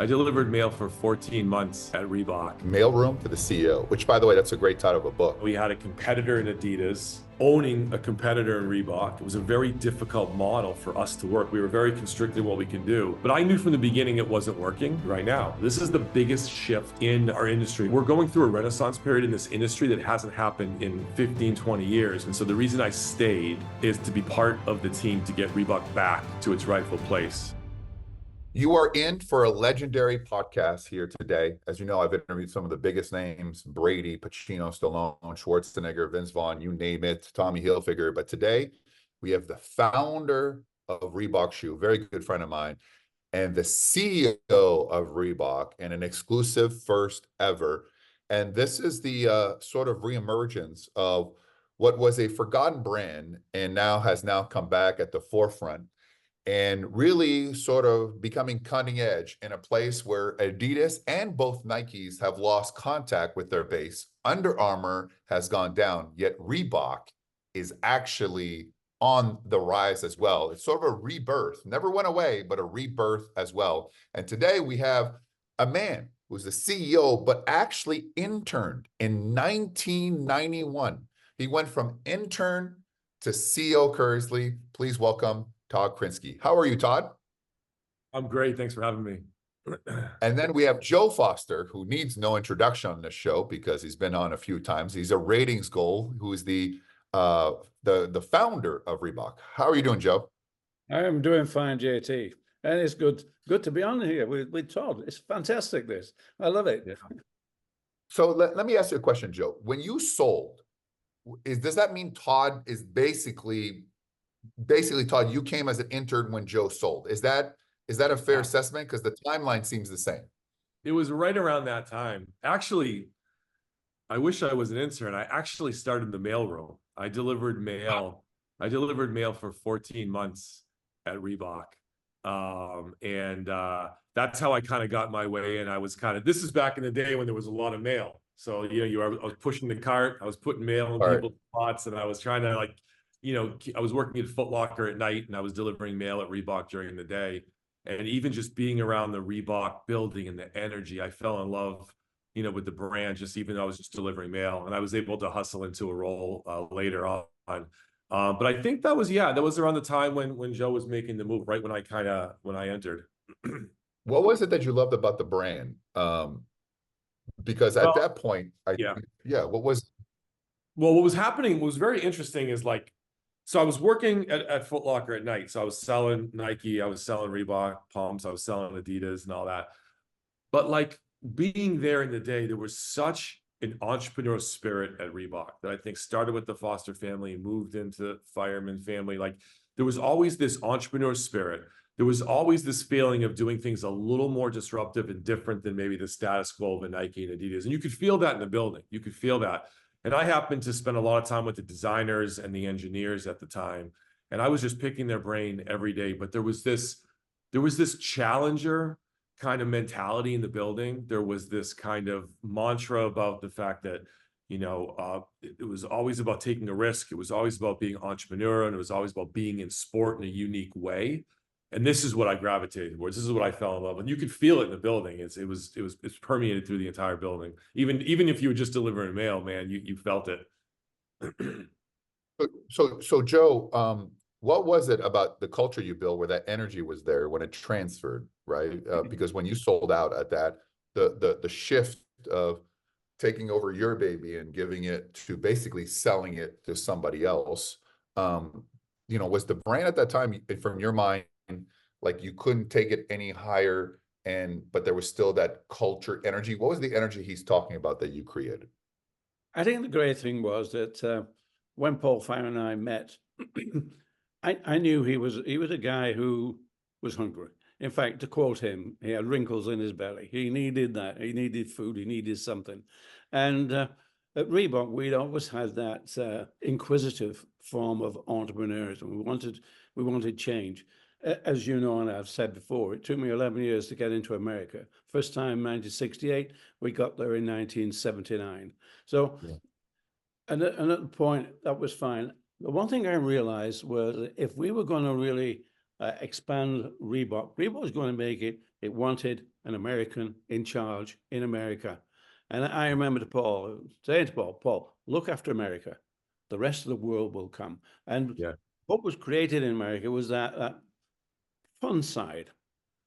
I delivered mail for 14 months at Reebok. Mailroom to the CEO, which, by the way, that's a great title of a book. We had a competitor in Adidas owning a competitor in Reebok. It was a very difficult model for us to work. We were very constricted in what we can do. But I knew from the beginning it wasn't working right now. This is the biggest shift in our industry. We're going through a renaissance period in this industry that hasn't happened in 15, 20 years. And so the reason I stayed is to be part of the team to get Reebok back to its rightful place. You are in for a legendary podcast here today. As you know, I've interviewed some of the biggest names: Brady, Pacino, Stallone, Schwarzenegger, Vince Vaughn, you name it, Tommy Hilfiger. But today we have the founder of Reebok Shoe, very good friend of mine, and the CEO of Reebok, and an exclusive first ever. And this is the sort of reemergence of what was a forgotten brand and has come back at the forefront, and really sort of becoming cutting edge in a place where Adidas and both Nikes have lost contact with their base. Under Armour has gone down, yet Reebok is actually on the rise as well. It's sort of a rebirth, never went away, but a rebirth as well. And today we have a man who's the CEO, but actually interned in 1991. He went from intern to CEO currently. Please welcome Todd Krinsky. How are you, Todd? I'm great. Thanks for having me. And then we have Joe Foster, who needs no introduction on this show because he's been on a few times. He's a ratings goal, who is the founder of Reebok. How are you doing, Joe? I am doing fine, JT. And it's good to be on here with Todd. It's fantastic, this. I love it. Yeah. So let me ask you a question, Joe. When you sold, does that mean Todd is basically Todd, you came as an intern when Joe sold? Is that a fair assessment? Because the timeline seems the same. It was right around that time. Actually, I wish I was an intern. I actually started the mailroom. I delivered mail. I delivered mail for 14 months at Reebok. That's how I kind of got my way. And I was this is back in the day when there was a lot of mail. So, I was pushing the cart, I was putting mail in people's spots, and I was trying to I was working at Foot Locker at night, and I was delivering mail at Reebok during the day. And even just being around the Reebok building and the energy, I fell in love, with the brand, just even though I was just delivering mail, and I was able to hustle into a role later on. But I think that was around the time when Joe was making the move, right when I entered. What was it that you loved about the brand? Because at that point, what was? Well, what was happening, what was very interesting is so I was working at Foot Locker at night. So I was selling Nike, I was selling Reebok pumps, I was selling Adidas and all that. But being there in the day, there was such an entrepreneurial spirit at Reebok that I think started with the Foster family and moved into Fireman family. There was always this entrepreneurial spirit. There was always this feeling of doing things a little more disruptive and different than maybe the status quo of a Nike and Adidas. And you could feel that in the building. You could feel that. And I happened to spend a lot of time with the designers and the engineers at the time. And I was just picking their brain every day. But there was this challenger kind of mentality in the building. There was this kind of mantra about the fact that, it was always about taking a risk. It was always about being entrepreneurial, and it was always about being in sport in a unique way. And this is what I gravitated towards. This is what I fell in love with. And you could feel it in the building. It's permeated through the entire building. Even if you were just delivering mail, man, you felt it. So Joe, what was it about the culture you built where that energy was there when it transferred, right? Because when you sold out at that, the shift of taking over your baby and giving it to basically selling it to somebody else, was the brand at that time, from your mind, you couldn't take it any higher, but there was still that culture energy? What was the energy he's talking about that you created? I think the great thing was that when Paul Fireman and I met, I knew he was a guy who was hungry. In fact, to quote him, he had wrinkles in his belly. He needed that. He needed food. He needed something. And at Reebok, we'd always had that inquisitive form of entrepreneurship. We wanted change. As you know, and I've said before, it took me 11 years to get into America. First time, 1968. We got there in 1979. So, and at the point, that was fine. The one thing I realized was that if we were going to really expand Reebok. Reebok was going to make it. It wanted an American in charge in America. And I remember saying to Paul, look after America. The rest of the world will come. And Yeah. what was created in America was that fun side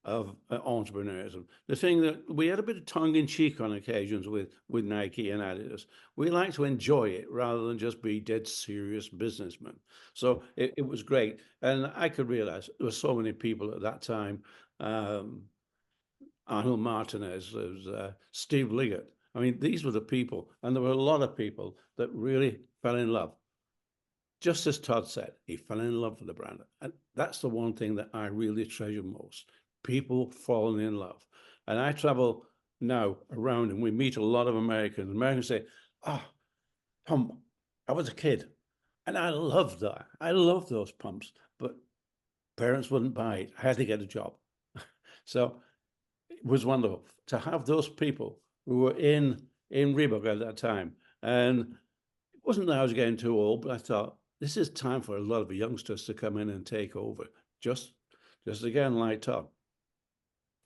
of entrepreneurism. The thing that we had a bit of tongue in cheek on occasions with Nike and Adidas. We like to enjoy it rather than just be dead serious businessmen. So it was great. And I could realize there were so many people at that time. Arnold Martinez, there was Steve Liggett. I mean, these were the people, and there were a lot of people that really fell in love. Just as Todd said, he fell in love with the brand. And that's the one thing that I really treasure most. People falling in love. And I travel now around and we meet a lot of Americans. Americans say, oh, pump, I was a kid and I loved that. I loved those pumps, but parents wouldn't buy it. I had to get a job. So it was wonderful to have those people who were in Reebok at that time. And it wasn't that I was getting too old, but I thought, this is time for a lot of youngsters to come in and take over. Just again, like Todd,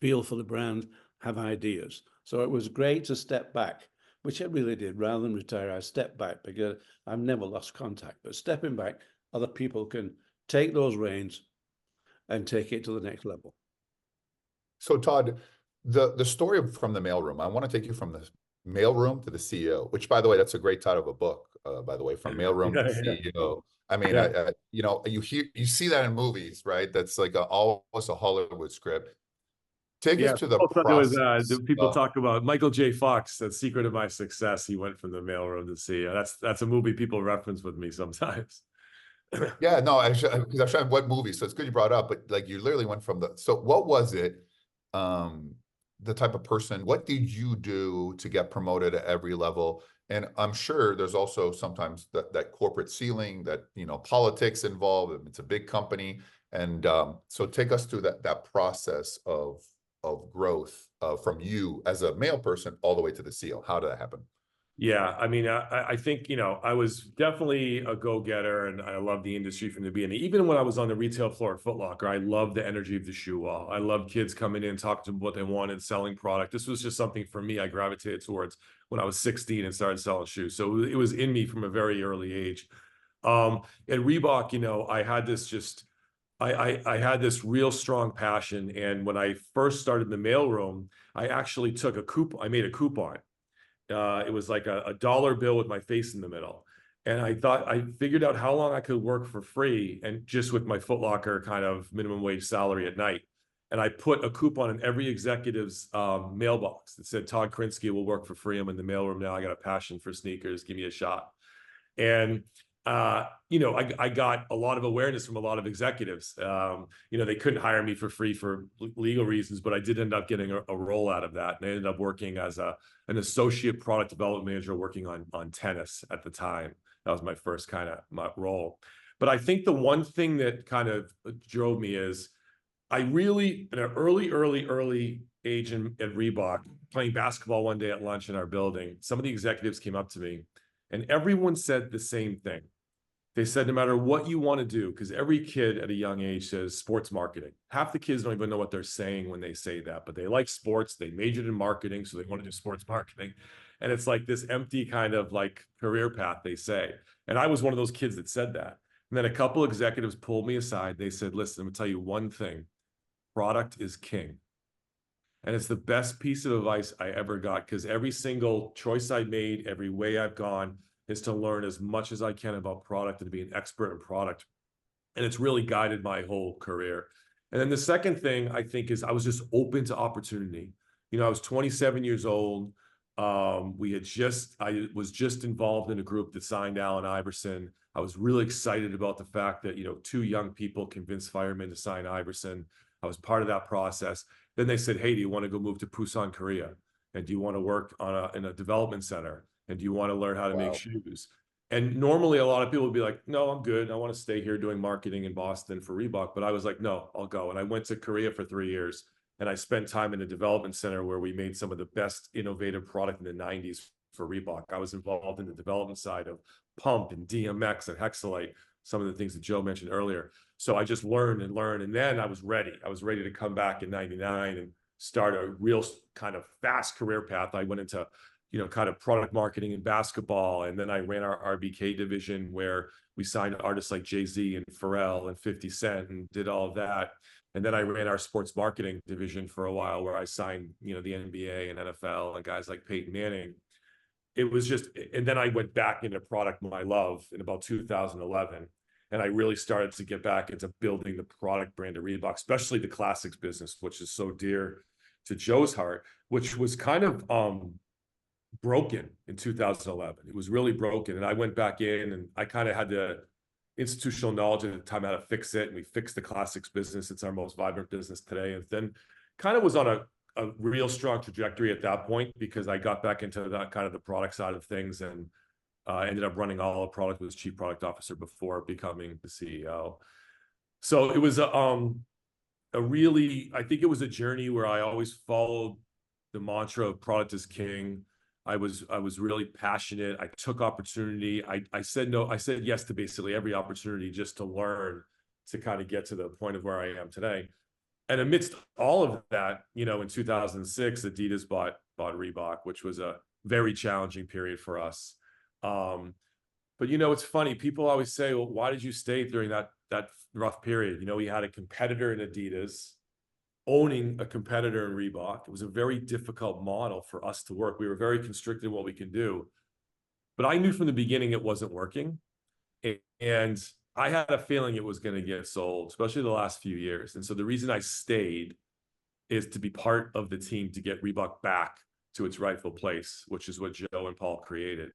feel for the brand, have ideas. So it was great to step back, which I really did. Rather than retire, I stepped back because I've never lost contact. But stepping back, other people can take those reins and take it to the next level. So Todd, the story from the mailroom, I want to take you from the mailroom to the CEO, which, by the way, that's a great title of a book, by the way, from mailroom to CEO. I mean, you know, you see that in movies, right? That's like almost a Hollywood script. Take us to the process. People talk about Michael J. Fox, The Secret of My Success. He went from the mailroom to CEO. That's a movie people reference with me sometimes. Yeah, no, actually, because I'm trying what movie, so it's good you brought it up, but like you literally went from so what was it, the type of person, what did you do to get promoted at every level? And I'm sure there's also sometimes that corporate ceiling, that, you know, politics involved. It's a big company. And so take us through that process of growth from you as a male person all the way to the CEO. How did that happen? Yeah, I mean, I think, you know, I was definitely a go-getter and I loved the industry from the beginning. Even when I was on the retail floor at Foot Locker, I loved the energy of the shoe wall. I loved kids coming in, talking to them what they wanted, selling product. This was just something for me I gravitated towards when I was 16 and started selling shoes. So it was in me from a very early age. At Reebok, you know, I had this I had this real strong passion. And when I first started in the mailroom, I actually took a coupon. I made a coupon. It was like a dollar bill with my face in the middle. And I figured out how long I could work for free and just with my Foot Locker kind of minimum wage salary at night. And I put a coupon in every executive's mailbox that said, Todd Krinsky will work for free. I'm in the mailroom now. I got a passion for sneakers. Give me a shot. And you know, I got a lot of awareness from a lot of executives. You know, they couldn't hire me for free for legal reasons, but I did end up getting a role out of that. And I ended up working as an associate product development manager working on tennis at the time. That was my first kind of role. But I think the one thing that kind of drove me is I really, in an early age at Reebok, playing basketball one day at lunch in our building, some of the executives came up to me and everyone said the same thing. They said, no matter what you want to do, because every kid at a young age says sports marketing. Half the kids don't even know what they're saying when they say that, but they like sports. They majored in marketing, so they want to do sports marketing. And it's like this empty kind of like career path, they say. And I was one of those kids that said that. And then a couple executives pulled me aside. They said, listen, I'm going to tell you one thing. Product is king. And it's the best piece of advice I ever got, because every single choice I made, every way I've gone, is to learn as much as I can about product and to be an expert in product. And it's really guided my whole career. And then the second thing I think is I was just open to opportunity. You know, I was 27 years old. I was just involved in a group that signed Allen Iverson. I was really excited about the fact that, you know, two young people convinced firemen to sign Iverson. I was part of that process. Then they said, hey, do you want to go move to Busan, Korea? And do you want to work in a development center? And do you want to learn how to make shoes? And normally a lot of people would be like, no, I'm good. I want to stay here doing marketing in Boston for Reebok. But I was like, no, I'll go. And I went to Korea for 3 years. And I spent time in a development center where we made some of the best innovative product in the 90s for Reebok. I was involved in the development side of Pump and DMX and Hexalite, some of the things that Joe mentioned earlier. So I just learned and learned. And then I was ready. I was ready to come back in 99 and start a real kind of fast career path. I went into, you know, kind of product marketing in basketball. And then I ran our RBK division where we signed artists like Jay-Z and Pharrell and 50 Cent and did all of that. And then I ran our sports marketing division for a while where I signed, you know, the NBA and NFL and guys like Peyton Manning. It was just, and then I went back into product my love in about 2011. And I really started to get back into building the product brand of Reebok, especially the classics business, which is so dear to Joe's heart, which was kind of broken in 2011. It was really broken. And I went back in and I kind of had the institutional knowledge at the time how to fix it. And we fixed the classics business. It's our most vibrant business today. And then kind of was on a real strong trajectory at that point because I got back into that kind of the product side of things and ended up running all the product, was chief product officer before becoming the CEO. So it was a really, I think it was a journey where I always followed the mantra of product is king. I was really passionate. I took opportunity. I said no, I said yes to basically every opportunity just to learn to kind of get to the point of where I am today. And amidst all of that, you know, in 2006, Adidas bought Reebok, which was a very challenging period for us. But you know, it's funny. People always say, "Well, why did you stay during that rough period?" You know, we had a competitor in Adidas owning a competitor in Reebok. It was a very difficult model for us to work. We were very constricted in what we can do. But I knew from the beginning it wasn't working. And I had a feeling it was going to get sold, especially the last few years. And so the reason I stayed is to be part of the team to get Reebok back to its rightful place, which is what Joe and Paul created.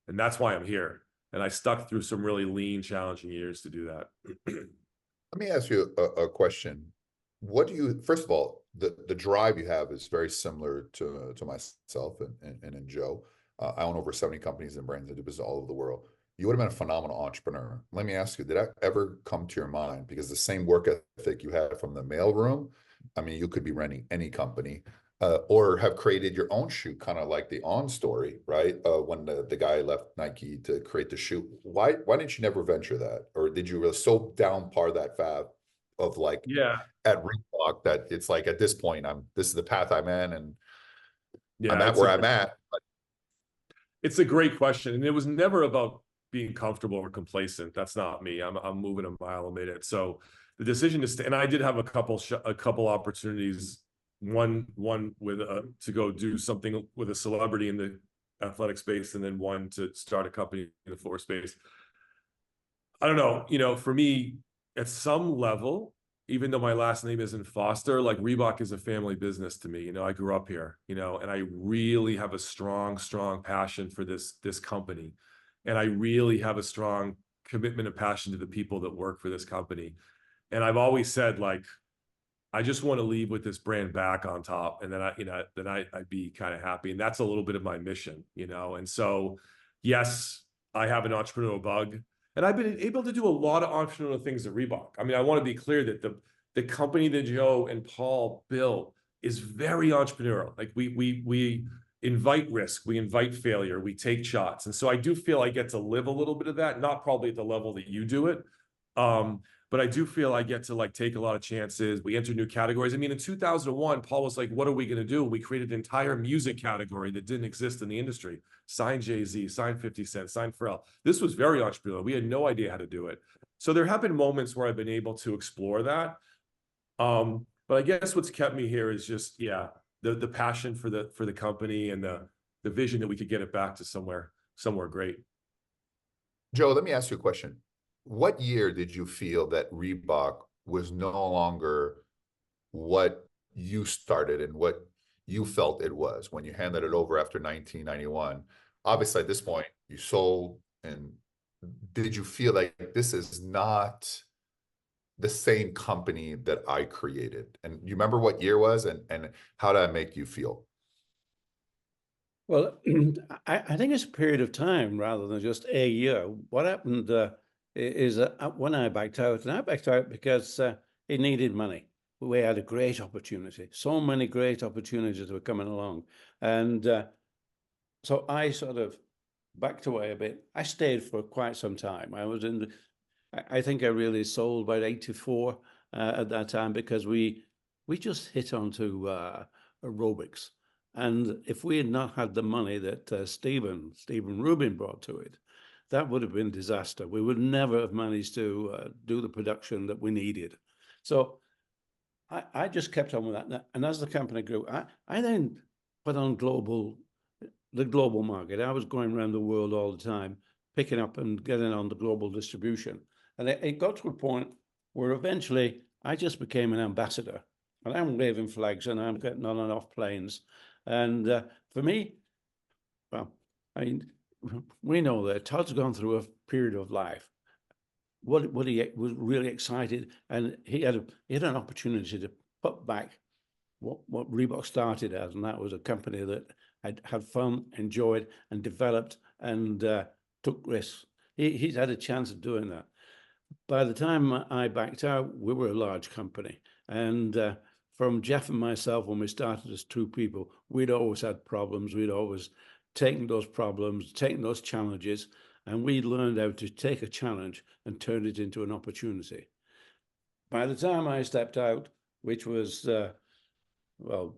And that's why I'm here. And I stuck through some really lean, challenging years to do that. Let me ask you a question. What do you, first of all, the drive you have is very similar to myself and in Joe. I own over 70 companies and brands that do business all over the world. You would have been a phenomenal entrepreneur. Let me ask you, did that ever come to your mind? Because the same work ethic you had from the mailroom, I mean, you could be running any company or have created your own shoe, kind of like the On story, right? When the guy left Nike to create the shoe. Why didn't you never venture that? Or did you really so downpar that fab of like, Yeah. at Reebok that it's like, at this point, this is the path I'm in and yeah, I'm at where I'm at. But it's a great question. And it was never about being comfortable or complacent. That's not me. I'm moving a mile a minute. So the decision to stay, and I did have a couple opportunities. One with to go do something with a celebrity in the athletic space, and then one to start a company in the floor space. I don't know. You know, for me, at some level, even though my last name isn't Foster, like Reebok is a family business to me. You know, I grew up here, you know, and I really have a strong passion for this company. And I really have a strong commitment and passion to the people that work for this company. And I've always said, like, I just want to leave with this brand back on top. And then I'd be kind of happy. And that's a little bit of my mission, you know? And so, yes, I have an entrepreneurial bug. And I've been able to do a lot of entrepreneurial things at Reebok. I mean, I want to be clear that the company that Joe and Paul built is very entrepreneurial. Like we invite risk, we invite failure, we take shots. And so I do feel I get to live a little bit of that, not probably at the level that you do it. But I do feel I get to like take a lot of chances. We enter new categories. I mean, in 2001, Paul was like, what are we going to do? We created an entire music category that didn't exist in the industry. Sign Jay-Z, sign 50 Cent, sign Pharrell. This was very entrepreneurial. We had no idea how to do it. So there have been moments where I've been able to explore that. But I guess what's kept me here is just, yeah, the passion for the company and the vision that we could get it back to somewhere great. Joe, let me ask you a question. What year did you feel that Reebok was no longer what you started and what you felt it was when you handed it over after 1991? Obviously, at this point, you sold, and did you feel like this is not the same company that I created? And you remember what year was and how did that make you feel? Well, I think it's a period of time rather than just a year. What happened is when I backed out, and I backed out because it needed money. We had a great opportunity. So many great opportunities were coming along. And so I sort of backed away a bit. I stayed for quite some time. I was in I think I really sold about 84 at that time, because we just hit onto aerobics. And if we had not had the money that Stephen Rubin brought to it, that would have been disaster. We would never have managed to do the production that we needed. So I just kept on with that. And as the company grew, I then put on the global market. I was going around the world all the time, picking up and getting on the global distribution. And it got to a point where eventually I just became an ambassador. And I'm waving flags and I'm getting on and off planes. And for me, well, I mean, we know that Todd's gone through a period of life. What he was really excited, and he had an opportunity to put back what Reebok started as, and that was a company that had fun, enjoyed, and developed, and took risks. He's had a chance of doing that. By the time I backed out, we were a large company, and from Jeff and myself, when we started as two people, we'd always had problems. We'd always taken those problems, taken those challenges, and we learned how to take a challenge and turn it into an opportunity. By the time I stepped out, which was, well,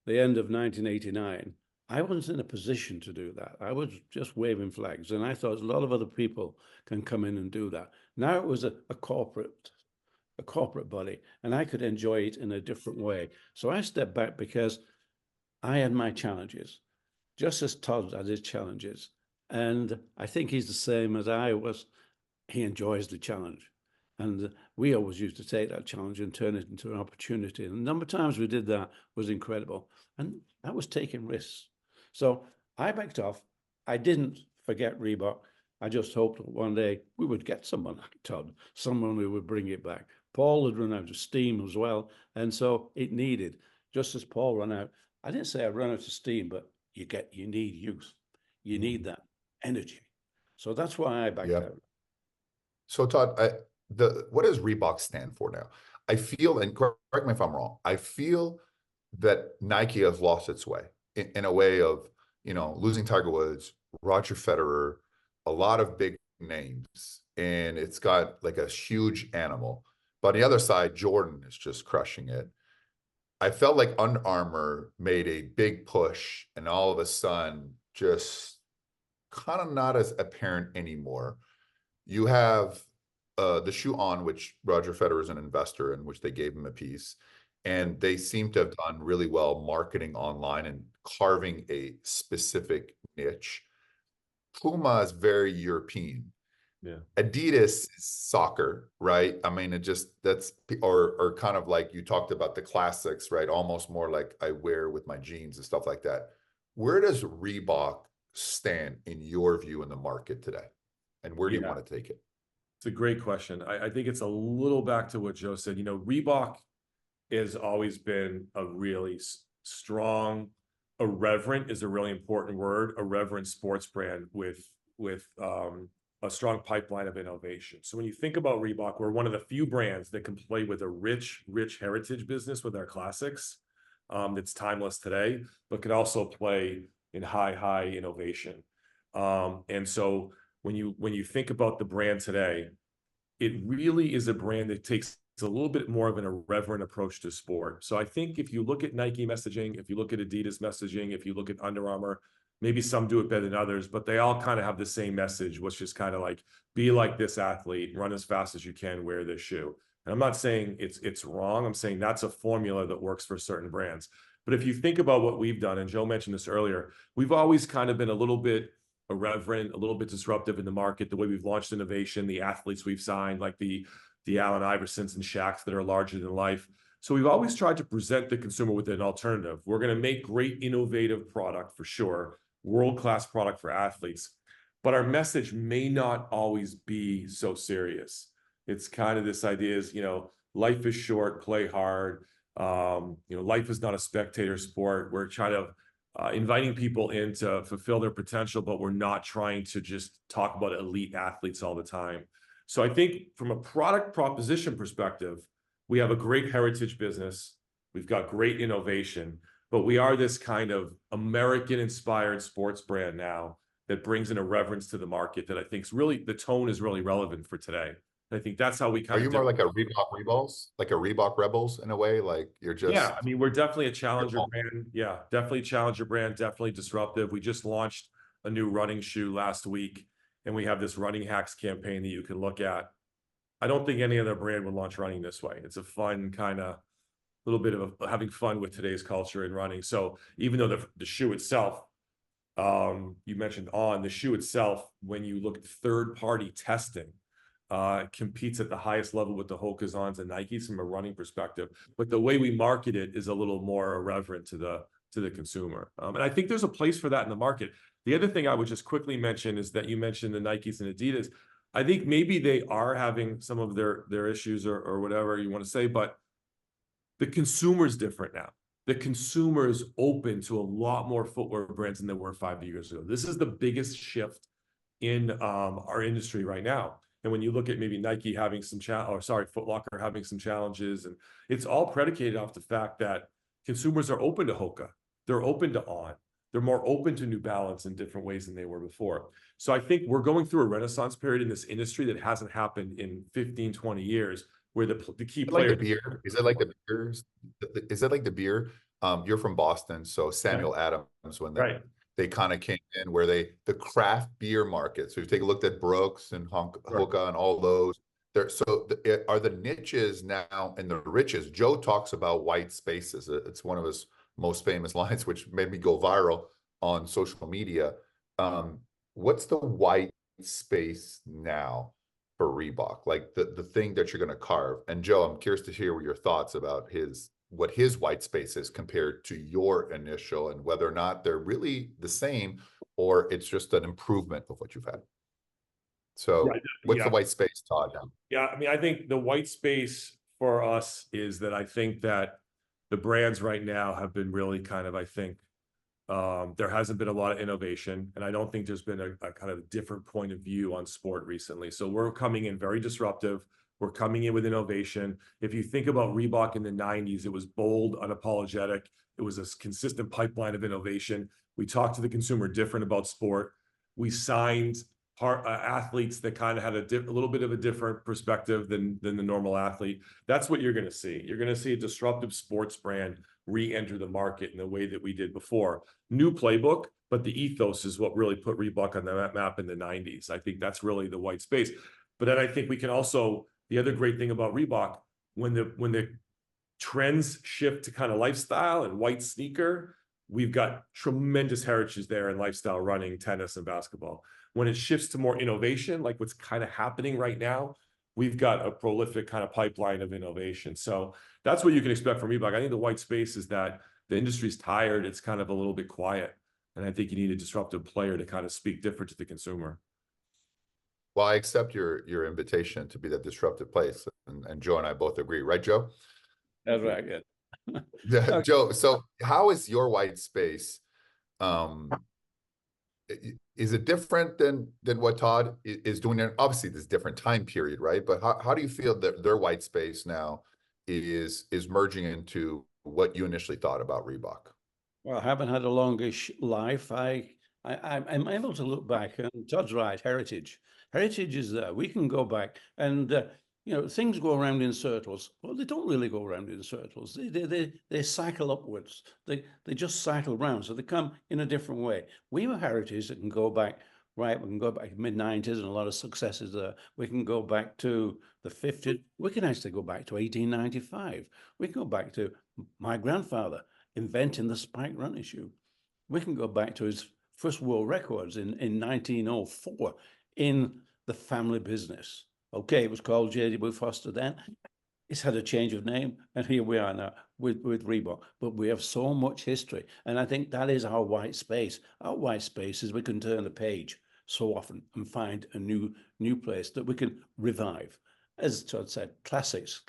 the end of 1989, I wasn't in a position to do that. I was just waving flags, and I thought a lot of other people can come in and do that. Now it was a corporate body, and I could enjoy it in a different way. So I stepped back because I had my challenges, just as Todd had his challenges. And I think he's the same as I was. He enjoys the challenge. And we always used to take that challenge and turn it into an opportunity. And the number of times we did that was incredible. And that was taking risks. So I backed off. I didn't forget Reebok. I just hoped that one day we would get someone like Todd, someone who would bring it back. Paul had run out of steam as well. And so it needed, just as Paul ran out, I didn't say I ran out of steam, but you need youth. You need that energy. So that's why I backed out. So Todd, what does Reebok stand for now? I feel, and correct me if I'm wrong, I feel that Nike has lost its way in a way of, losing Tiger Woods, Roger Federer, a lot of big names, and it's got like a huge animal. But on the other side, Jordan is just crushing it. I felt like Under Armour made a big push, and all of a sudden, just kind of not as apparent anymore. You have the shoe On, which Roger Federer is an investor in, which they gave him a piece. And they seem to have done really well marketing online and carving a specific niche. Puma is very European. Yeah. Adidas is soccer, right? I mean, or kind of like you talked about the classics, right? Almost more like I wear with my jeans and stuff like that. Where does Reebok stand in your view in the market today? And where do you want to take it? It's a great question. I think it's a little back to what Joe said. Reebok has always been a really strong, irreverent is a really important word, irreverent sports brand with a strong pipeline of innovation. So when you think about Reebok, we're one of the few brands that can play with a rich heritage business with our classics that's timeless today, but can also play in high innovation. And so when you think about the brand today, it really is a brand that takes a little bit more of an irreverent approach to sport. So I think if you look at Nike messaging, if you look at Adidas messaging, if you look at Under Armour, maybe some do it better than others, but they all kind of have the same message, which is kind of like, be like this athlete, run as fast as you can, wear this shoe. And I'm not saying it's wrong. I'm saying that's a formula that works for certain brands. But if you think about what we've done, and Joe mentioned this earlier, we've always kind of been a little bit irreverent, a little bit disruptive in the market, the way we've launched innovation, the athletes we've signed, like the Allen Iversons and Shaqs that are larger than life. So we've always tried to present the consumer with an alternative. We're going to make great innovative product for sure, world-class product for athletes, but our message may not always be so serious. It's kind of this idea is, life is short, play hard. Life is not a spectator sport. We're trying to inviting people in to fulfill their potential, but we're not trying to just talk about elite athletes all the time. So I think from a product proposition perspective, we have a great heritage business. We've got great innovation, but we are this kind of American-inspired sports brand now that brings an irreverence to the market that I think is really, the tone is really relevant for today. And I think that's how we Are kind you of more like a Reebok Rebels, like a Reebok Rebels in a way? Like you're yeah, just I mean, we're definitely a you're challenger brand. Yeah, definitely challenger brand, definitely disruptive. We just launched a new running shoe last week, and we have this running hacks campaign that you can look at. I don't think any other brand would launch running this way. It's a fun kind of little bit of having fun with today's culture in running. So even though the shoe itself, you mentioned on the shoe itself, when you look at third-party testing, competes at the highest level with the Hoka's and Nikes from a running perspective. But the way we market it is a little more irreverent to the consumer. And I think there's a place for that in the market. The other thing I would just quickly mention is that you mentioned the Nikes and Adidas. I think maybe they are having some of their issues or whatever you want to say, but the consumer is different now. The consumer is open to a lot more footwear brands than they were 5 years ago. This is the biggest shift in our industry right now. And when you look at maybe Nike having some Foot Locker having some challenges, and it's all predicated off the fact that consumers are open to Hoka, they're open to On, they're more open to New Balance in different ways than they were before. So I think we're going through a renaissance period in this industry that hasn't happened in 15, 20 years, where the key like the players. beer. Is it like the beers? Is it like the beer? You're from Boston, so Samuel Adams, when Right. they kind of came in where the craft beer market. So you take a look at Brooks and Hoka and all those. Are the niches now and the riches. Joe talks about white spaces. It's one of his most famous lines, which made me go viral on social media. What's the white space now for Reebok? Like the thing that you're going to carve. And Joe, I'm curious to hear your thoughts about what his white space is compared to your initial, and whether or not they're really the same or it's just an improvement of what you've had. So what's the white space, Todd? Yeah, I mean, I think the white space for us is that I think that the brands right now have been really kind of, I think, there hasn't been a lot of innovation, and I don't think there's been a kind of different point of view on sport recently. So we're coming in very disruptive. We're coming in with innovation. If you think about Reebok in the 90s, it was bold, unapologetic. It was a consistent pipeline of innovation. We talked to the consumer different about sport. We signed athletes that kind of had a little bit of a different perspective than the normal athlete. That's what you're going to see. You're going to see a disruptive sports brand re-enter the market in the way that we did before. New playbook, but the ethos is what really put Reebok on the map in the 90s. I think that's really the white space. But then I think we can also, the other great thing about Reebok, when the trends shift to kind of lifestyle and white sneaker, we've got tremendous heritage there in lifestyle running, tennis, and basketball. When it shifts to more innovation, like what's kind of happening right now, we've got a prolific kind of pipeline of innovation. So that's what you can expect from Reebok. I think the white space is that the industry's tired. It's kind of a little bit quiet. And I think you need a disruptive player to kind of speak different to the consumer. Well, I accept your invitation to be that disruptive place. And Joe and I both agree, right, Joe? That's right, yeah. Yeah, Joe, so how is your white space? Is it different than what Todd is doing there? Obviously, there's different time period, right? But how do you feel that their white space now is merging into what you initially thought about Reebok? Well, I haven't had a longish life. I'm able to look back, and Todd's right, heritage. Heritage is there. We can go back, and things go around in circles. Well, they don't really go around in circles. They cycle upwards. They just cycle round. So they come in a different way. We have heritage that can go back, right? We can go back to mid-90s and a lot of successes there. We can go back to the 50s. We can actually go back to 1895. We can go back to my grandfather inventing the spike running shoe. We can go back to his first world records in 1904 in the family business. Okay, it was called J.W. Foster then. It's had a change of name, and here we are now with Reebok. But we have so much history, and I think that is our white space. Our white space is we can turn the page so often and find a new place that we can revive. As Todd said, classics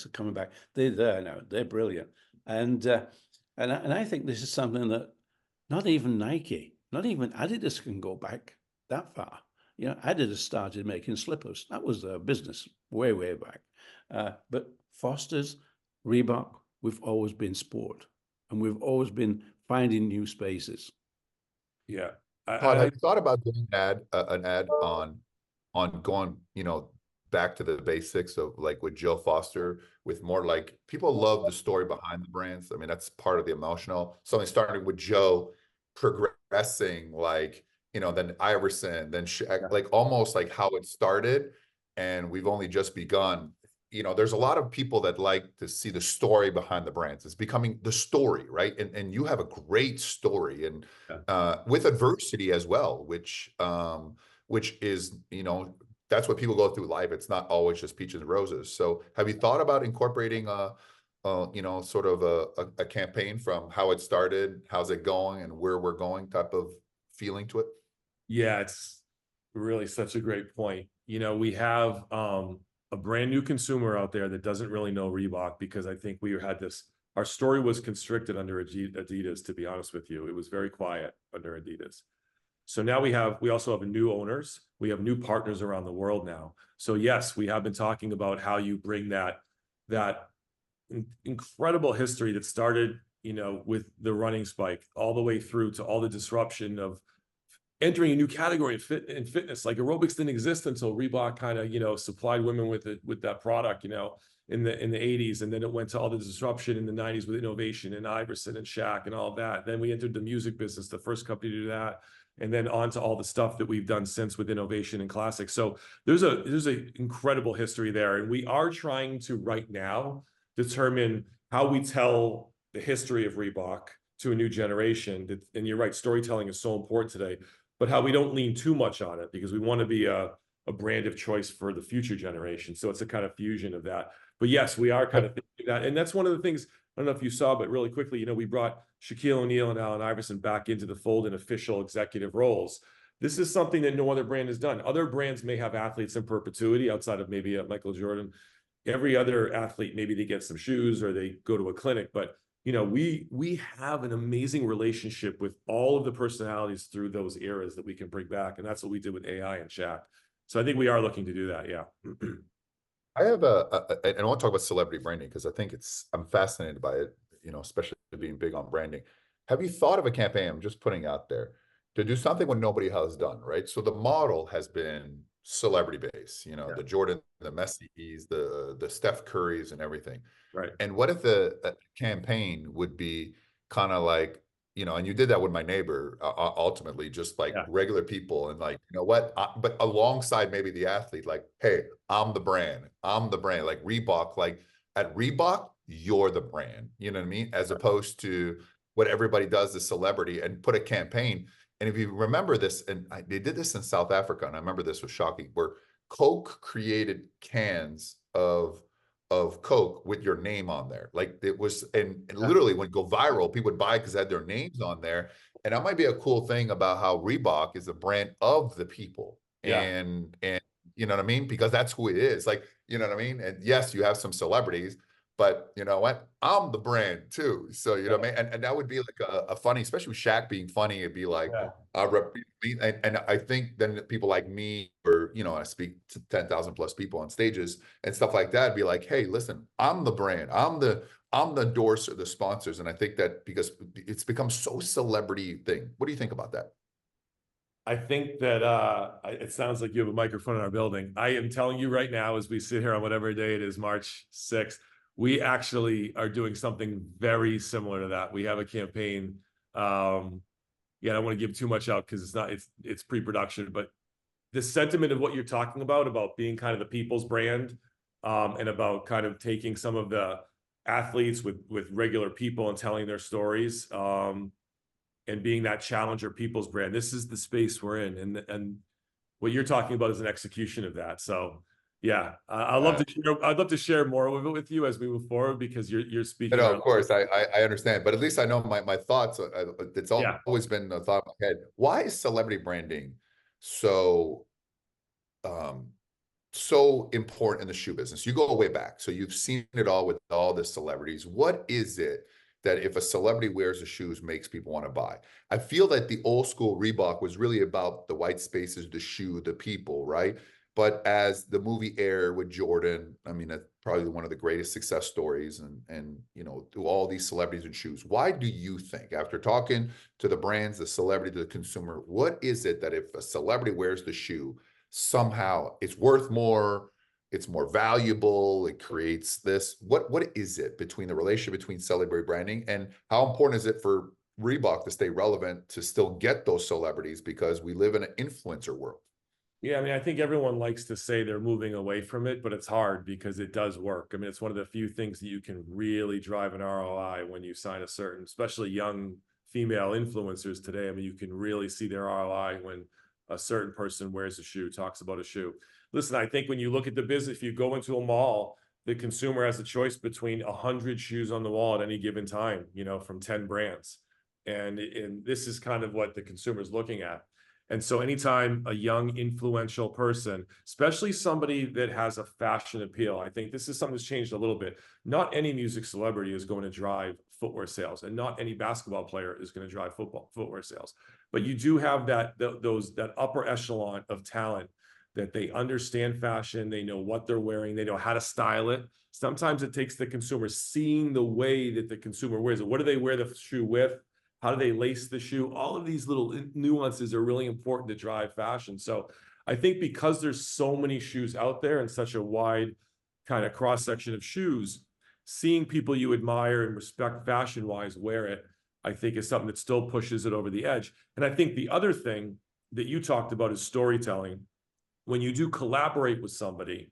are coming back. They're there now. They're brilliant, and I think this is something that not even Nike, not even Adidas can go back that far. Adidas started making slippers. That was their business way back. But Foster's, Reebok, we've always been sport, and we've always been finding new spaces. Yeah. Todd, have you thought about doing an ad on going, back to the basics of like with Jill Foster, with more like people love the story behind the brands. I mean, that's part of the emotional. Something starting with Joe progressing, like, then Iverson, then Shaq, like almost like how it started, and we've only just begun. There's a lot of people that like to see the story behind the brands. It's becoming the story, right? And you have a great story, and with adversity as well, which is, that's what people go through life. It's not always just peaches and roses. So have you thought about incorporating sort of a campaign from how it started, how's it going, and where we're going type of feeling to it? Yeah, it's really such a great point. We have a brand new consumer out there that doesn't really know Reebok, because I think our story was constricted under Adidas, to be honest with you. It was very quiet under Adidas. So now we also have new owners. We have new partners around the world now. So yes, we have been talking about how you bring that incredible history that started, with the running spike, all the way through to all the disruption of entering a new category in fitness. Like aerobics didn't exist until Reebok kind of, supplied women with that product, in the 80s. And then it went to all the disruption in the 90s with innovation and Iverson and Shaq and all of that. Then we entered the music business, the first company to do that. And then on to all the stuff that we've done since with innovation and classics. So there's an incredible history there. And we are trying to right now determine how we tell the history of Reebok to a new generation. And you're right, storytelling is so important today, but how we don't lean too much on it, because we want to be a brand of choice for the future generation. So it's a kind of fusion of that. But yes, we are kind of thinking that. And that's one of the things, I don't know if you saw, but really quickly, we brought Shaquille O'Neal and Allen Iverson back into the fold in official executive roles. This is something that no other brand has done. Other brands may have athletes in perpetuity outside of maybe Michael Jordan. Every other athlete, maybe they get some shoes or they go to a clinic, but we have an amazing relationship with all of the personalities through those eras that we can bring back. And that's what we did with AI and Shaq. So I think we are looking to do that. Yeah. I have and I want to talk about celebrity branding, because I think I'm fascinated by it, especially being big on branding. Have you thought of a campaign, I'm just putting out there, to do something what nobody has done, right? So the model has been celebrity based, the Jordan, the Messi's, the Steph Curry's and everything. Right. And what if the campaign would be kind of like, and you did that with my neighbor, ultimately, just like regular people, and like, what, but alongside maybe the athlete, like, hey, I'm the brand, like Reebok, like at Reebok, you're the brand, you know what I mean? As opposed to what everybody does, the celebrity, and put a campaign. And if you remember this, and they did this in South Africa, and I remember this was shocking, where Coke created cans of Coke with your name on there. Like it was, and literally when it go viral, people would buy it because it had their names on there. And that might be a cool thing about how Reebok is a brand of the people. And you know what I mean? Because that's who it is. Like, you know what I mean? And yes, you have some celebrities, but you know what? I'm the brand too. So, you know what I mean? And that would be like a funny, especially with Shaq being funny, it'd be like, and I think then people like me, or, I speak to 10,000 plus people on stages and stuff like that, be like, hey, listen, I'm the brand. I'm the endorser, the sponsors. And I think that because it's become so celebrity thing. What do you think about that? I think that it sounds like you have a microphone in our building. I am telling you right now, as we sit here on whatever day it is, March 6th, we actually are doing something very similar to that. We have a campaign. I don't want to give too much out because it's pre-production, but the sentiment of what you're talking about being kind of the people's brand, and about kind of taking some of the athletes with regular people and telling their stories, and being that challenger people's brand. This is the space we're in, and what you're talking about is an execution of that. So yeah, I'd love to share more of it with you as we move forward, because you're speaking. No, of course, I understand, but at least I know my thoughts. It's always been a thought in my head. Why is celebrity branding so important in the shoe business? You go way back, so you've seen it all with all the celebrities. What is it that if a celebrity wears the shoes makes people want to buy? I feel that the old school Reebok was really about the white spaces, the shoe, the people, right? But as the movie Air with Jordan, I mean, that's probably one of the greatest success stories, and through all these celebrities and shoes. Why do you think, after talking to the brands, the celebrity, the consumer, what is it that if a celebrity wears the shoe, somehow it's worth more, it's more valuable, it creates this. What is it between the relationship between celebrity branding, and how important is it for Reebok to stay relevant, to still get those celebrities, because we live in an influencer world? Yeah, I mean, I think everyone likes to say they're moving away from it, but it's hard because it does work. I mean, it's one of the few things that you can really drive an ROI when you sign a certain, especially young female influencers today. I mean, you can really see their ROI when a certain person wears a shoe, talks about a shoe. Listen, I think when you look at the business, if you go into a mall, the consumer has a choice between 100 shoes on the wall at any given time, you know, from 10 brands. And this is kind of what the consumer is looking at. And so anytime a young influential person, especially somebody that has a fashion appeal, I think this is something that's changed a little bit. Not any music celebrity is going to drive footwear sales, and not any basketball player is going to drive footwear sales. But you do have that upper echelon of talent that they understand fashion, they know what they're wearing, they know how to style it. Sometimes it takes the consumer seeing the way that the consumer wears it. What do they wear the shoe with? How do they lace the shoe? All of these little nuances are really important to drive fashion. So I think because there's so many shoes out there and such a wide kind of cross section of shoes, seeing people you admire and respect fashion wise wear it, I think is something that still pushes it over the edge. And I think the other thing that you talked about is storytelling. When you do collaborate with somebody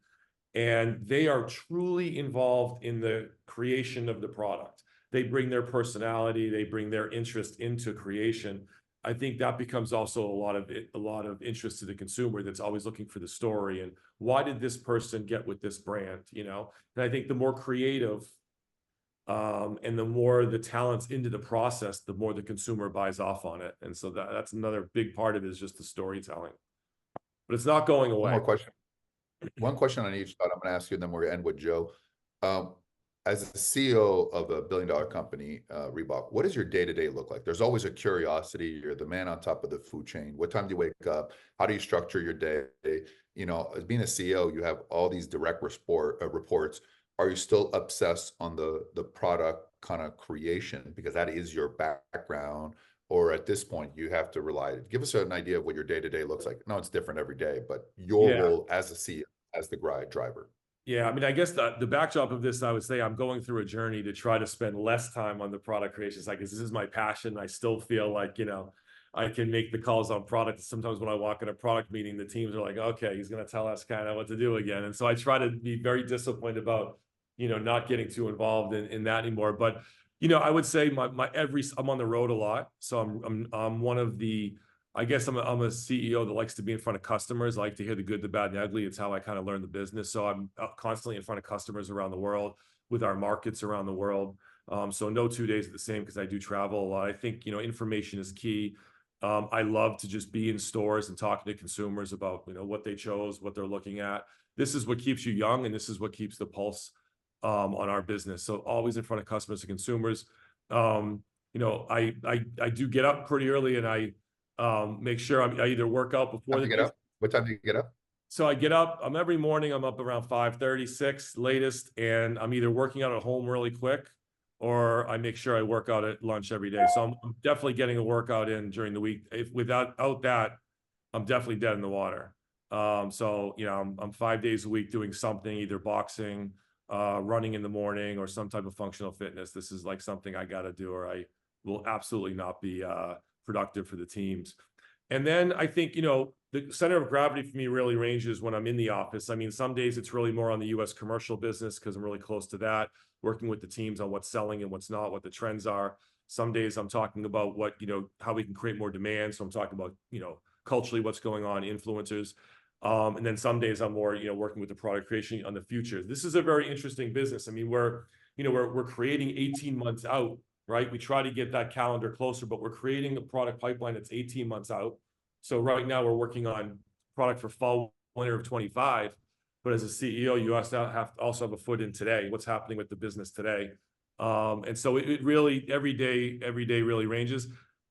and they are truly involved in the creation of the product, they bring their personality, they bring their interest into creation. I think that becomes also a lot of interest to the consumer that's always looking for the story and why did this person get with this brand, you know? And I think the more creative and the more the talent's into the process, the more the consumer buys off on it. And so that's another big part of it, is just the storytelling. But it's not going away. One more question. One question on each thought I'm going to ask you, and then we're going to end with Joe. As the CEO of a billion-dollar company, Reebok, what does your day-to-day look like? There's always a curiosity. You're the man on top of the food chain. What time do you wake up? How do you structure your day? You know, as being a CEO, you have all these direct reports. Are you still obsessed on the product kind of creation, because that is your background? Or at this point, you have to rely, give us an idea of what your day-to-day looks like. No, it's different every day, but your role as a CEO, as the driver. Yeah, I mean, I guess the backdrop of this, I would say I'm going through a journey to try to spend less time on the product creation side, because this is my passion. I still feel like, you know, I can make the calls on product. Sometimes when I walk in a product meeting, the teams are like, okay, he's going to tell us kind of what to do again. And so I try to be very disciplined about, you know, not getting too involved in that anymore. But, you know, I would say I'm on the road a lot. So I'm one of the, I guess I'm a CEO that likes to be in front of customers. I like to hear the good, the bad, and the ugly. It's how I kind of learn the business. So I'm constantly in front of customers around the world, with our markets around the world. So no 2 days are the same, because I do travel a lot. I think, you know, information is key. I love to just be in stores and talking to consumers about, you know, what they chose, what they're looking at. This is what keeps you young, and this is what keeps the pulse on our business. So always in front of customers and consumers. You know, I do get up pretty early, and I make sure I either work out before What time do you get up? So I get up, every morning I'm up around 5:30, 6 latest, and I'm either working out at home really quick, or I make sure I work out at lunch every day. So I'm definitely getting a workout in during the week. Without that, I'm definitely dead in the water. So, you know, I'm 5 days a week doing something, either boxing, running in the morning, or some type of functional fitness. This is like something I got to do, or I will absolutely not be productive for the teams. And then I think, you know, the center of gravity for me really ranges when I'm in the office. I mean, some days it's really more on the US commercial business, because I'm really close to that, working with the teams on what's selling and what's not, what the trends are. Some days I'm talking about what, you know, how we can create more demand. So I'm talking about, you know, culturally what's going on, influencers. And then some days I'm more, you know, working with the product creation on the future. This is a very interesting business. I mean, we're creating 18 months out, right? We try to get that calendar closer, but we're creating a product pipeline that's 18 months out. So right now we're working on product for fall, winter of 25. But as a CEO, you also have a foot in today. What's happening with the business today? And so it really, every day really ranges.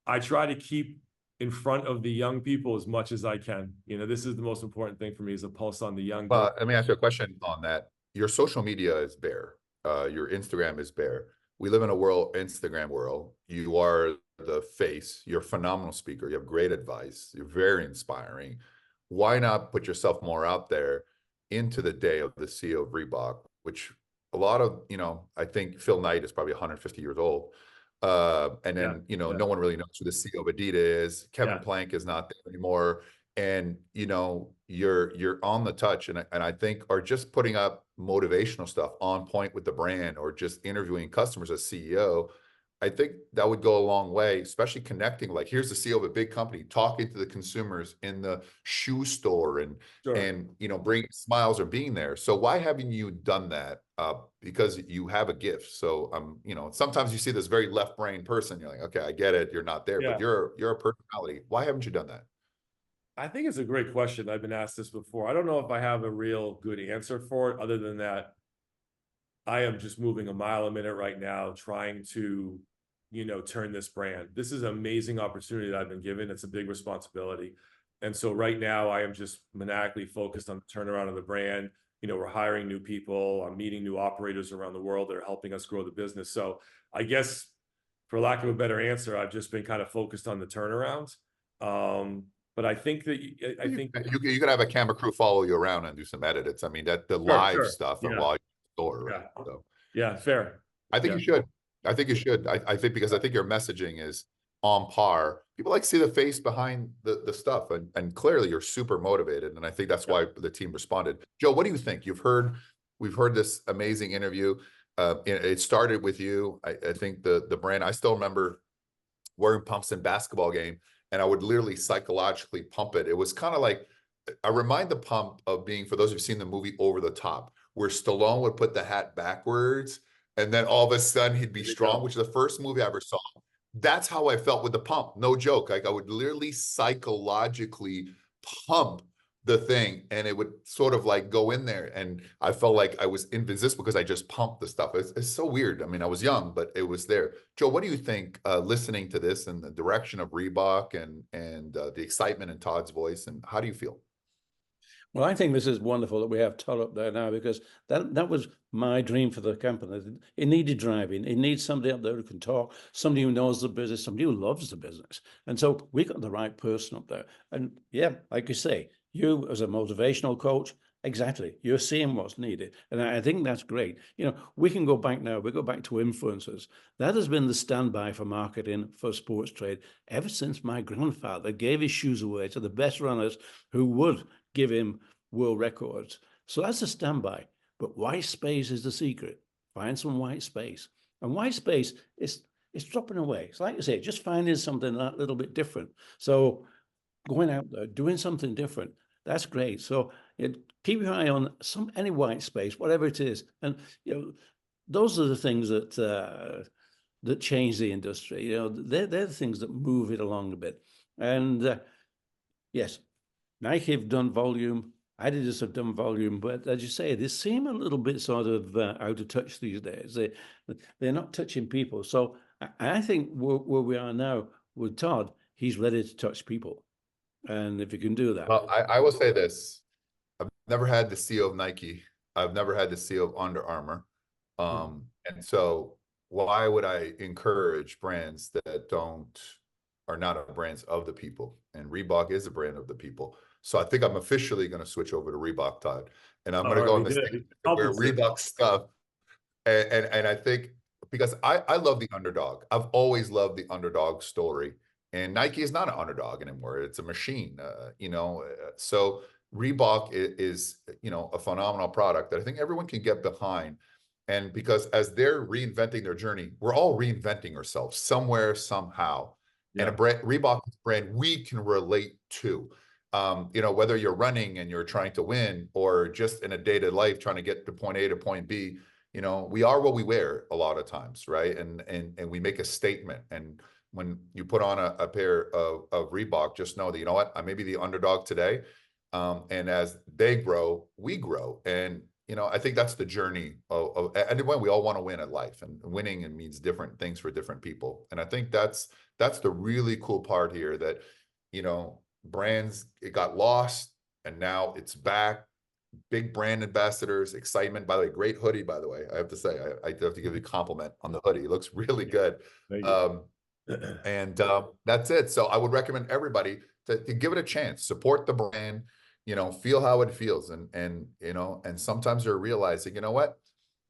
I try to keep in front of the young people as much as I can. You know, this is the most important thing for me, is a pulse on the young. Let me ask you a question on that. Your social media is bare. Your Instagram is bare. We live in a Instagram world. You are the face. You're a phenomenal speaker. You have great advice. You're very inspiring. Why not put yourself more out there into the day of the CEO of Reebok, which a lot of, I think Phil Knight is probably 150 years old. And then, no one really knows who the CEO of Adidas is. Kevin Plank is not there anymore. And, you're on the touch, and I think are just putting up motivational stuff on point with the brand, or just interviewing customers as CEO. I think that would go a long way, especially connecting, like, here's the CEO of a big company talking to the consumers in the shoe store, and bringing smiles or being there. So why haven't you done that? Because you have a gift. So sometimes you see this very left brain person, you're like, okay, I get it, you're not there, but you're a personality. Why haven't you done that? I think it's a great question. I've been asked this before. I don't know if I have a real good answer for it, other than that I am just moving a mile a minute right now, trying to, turn this brand. This is an amazing opportunity that I've been given. It's a big responsibility. And so right now I am just maniacally focused on the turnaround of the brand. We're hiring new people. I'm meeting new operators around the world that are helping us grow the business. So I guess, for lack of a better answer, I've just been kind of focused on the turnaround. But I think that you could have a camera crew follow you around and do some edits. I mean, that the live stuff, and while you're right? So fair. I think you should. I think you should. I think, because I think your messaging is on par. People like to see the face behind the stuff, and clearly you're super motivated. And I think that's why the team responded. Joe, what do you think? We've heard this amazing interview. It started with you. I think the brand, I still remember wearing pumps in basketball game, and I would literally psychologically pump it. It was kind of like, I remind the pump of being, for those who've seen the movie Over the Top, where Stallone would put the hat backwards, and then all of a sudden he'd be strong, which is the first movie I ever saw. That's how I felt with the pump. No joke. Like, I would literally psychologically pump the thing, and it would sort of like go in there, and I felt like I was invincible because I just pumped the stuff. It's so weird. I mean, I was young, but it was there. Joe, what do you think, listening to this, and the direction of Reebok, and the excitement in Todd's voice, and how do you feel? Well, I think this is wonderful that we have Todd up there now, because that was my dream for the company. It needed driving. It needs somebody up there who can talk, somebody who knows the business, somebody who loves the business. And so we got the right person up there. And like you say, you as a motivational coach, exactly, you're seeing what's needed. And I think that's great. We can go back now. We go back to influencers. That has been the standby for marketing for sports trade ever since my grandfather gave his shoes away to the best runners who would give him world records. So that's a standby. But white space is the secret. Find some white space. And white space is dropping away. It's like you say, just finding something that little bit different. So going out there, doing something different, that's great. So keep your eye on any white space, whatever it is. And those are the things that change the industry. They're the things that move it along a bit. And yes, Nike have done volume, Adidas have done volume, but as you say, they seem a little bit sort of out of touch these days. They're not touching people. So I think where we are now with Todd, he's ready to touch people. And if you can do that. Well, I will say this. I've never had the CEO of Nike. I've never had the CEO of Under Armour. And so why would I encourage brands that are not brands of the people? And Reebok is a brand of the people. So I think I'm officially going to switch over to Reebok, Todd, and I'm going to go on this thing where Reebok stuff. And I think, because I love the underdog. I've always loved the underdog story, and Nike is not an underdog anymore. It's a machine, so Reebok is a phenomenal product that I think everyone can get behind. And because as they're reinventing their journey, we're all reinventing ourselves somewhere, somehow. And Reebok is a brand we can relate to. Whether you're running and you're trying to win, or just in a day-to-day life trying to get to point A to point B, we are what we wear a lot of times, right? And we make a statement. And when you put on a pair of Reebok, just know that, you know what, I may be the underdog today. And as they grow, we grow. And, I think that's the journey of anyway, we all want to win at life, and winning, it means different things for different people. And I think that's the really cool part here, that, brands, it got lost and now it's back. Big brand ambassadors, excitement. By the way, great hoodie, by the way. I have to say, I have to give you a compliment on the hoodie. It looks really good. And that's it. So I would recommend everybody to give it a chance, support the brand. you know, feel how it feels. And, you know, and sometimes you're realizing, you know what,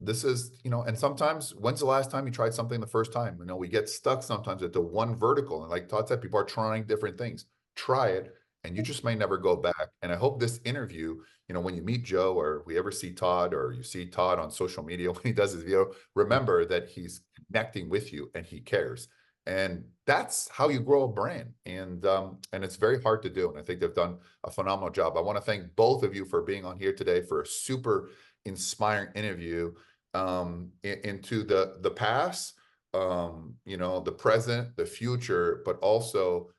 this is, you know, and sometimes when's the last time you tried something the first time? You know, we get stuck sometimes at the one vertical. And like Todd said, people are trying different things. Try it, and you just may never go back. And I hope this interview, you know, when you meet Joe or we ever see Todd or you see Todd on social media when he does his video, remember that he's connecting with you and he cares. And that's how you grow a brand. And it's very hard to do. And I think they've done a phenomenal job. I want to thank both of you for being on here today for a super inspiring interview into the past, you know, the present, the future, but also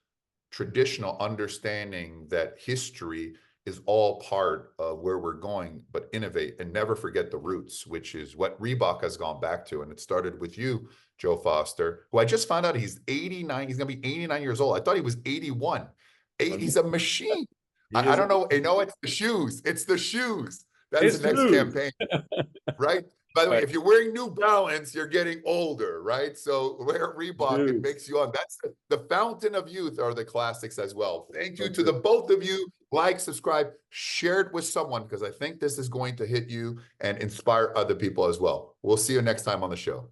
traditional understanding that history is all part of where we're going, but innovate and never forget the roots, which is what Reebok has gone back to. And it started with you, Joe Foster, who I just found out he's 89. He's going to be 89 years old. I thought he was 81. He's a machine. I don't know. I know it's the shoes. It's the shoes. That's the next campaign, right? By the way, if you're wearing New Balance, you're getting older, right? So wear Reebok, it makes you on. That's the fountain of youth are the classics as well. Thank you to the both of you. Like, subscribe, share it with someone, because I think this is going to hit you and inspire other people as well. We'll see you next time on the show.